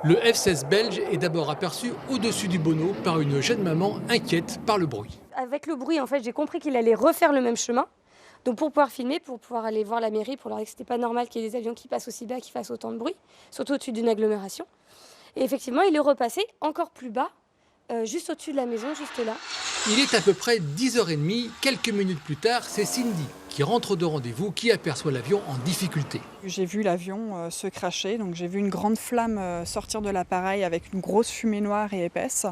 Le F-16 belge est d'abord aperçu au-dessus du Bonneau par une jeune maman inquiète par le bruit. Avec le bruit, en fait, j'ai compris qu'il allait refaire le même chemin. Donc pour pouvoir filmer, pour pouvoir aller voir la mairie, pour leur dire que c'était pas normal qu'il y ait des avions qui passent aussi bas, qui fassent autant de bruit, surtout au-dessus d'une agglomération. Et effectivement, il est repassé encore plus bas, juste au-dessus de la maison, juste là. Il est à peu près 10h30. Quelques minutes plus tard, c'est Cindy qui rentre de rendez-vous, qui aperçoit l'avion en difficulté. J'ai vu l'avion se crasher, donc j'ai vu une grande flamme sortir de l'appareil avec une grosse fumée noire et épaisse.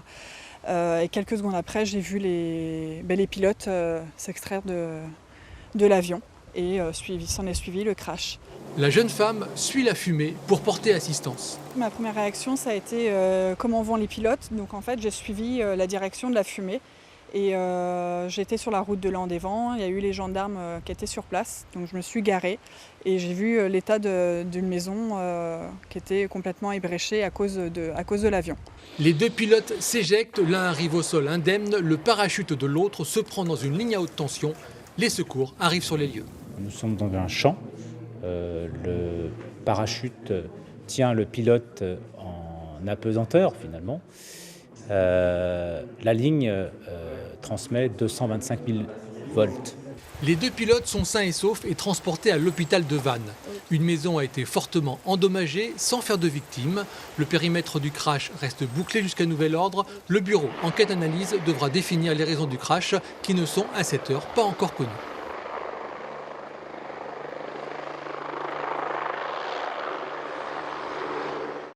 Et quelques secondes après, j'ai vu les pilotes s'extraire de l'avion et s'en est suivi le crash. La jeune femme suit la fumée pour porter assistance. Ma première réaction, ça a été comment vont les pilotes. Donc en fait, j'ai suivi la direction de la fumée et j'étais sur la route de Landévent. Il y a eu les gendarmes qui étaient sur place, donc je me suis garée et j'ai vu l'état d'une maison qui était complètement ébréchée à cause de l'avion. Les deux pilotes s'éjectent, l'un arrive au sol indemne, le parachute de l'autre se prend dans une ligne à haute tension. Les secours arrivent sur les lieux. Nous sommes dans un champ. Le parachute tient le pilote en apesanteur finalement. La ligne transmet 225 000 volts. Les deux pilotes sont sains et saufs et transportés à l'hôpital de Vannes. Une maison a été fortement endommagée sans faire de victimes. Le périmètre du crash reste bouclé jusqu'à nouvel ordre. Le bureau enquête-analyse devra définir les raisons du crash qui ne sont à cette heure pas encore connues.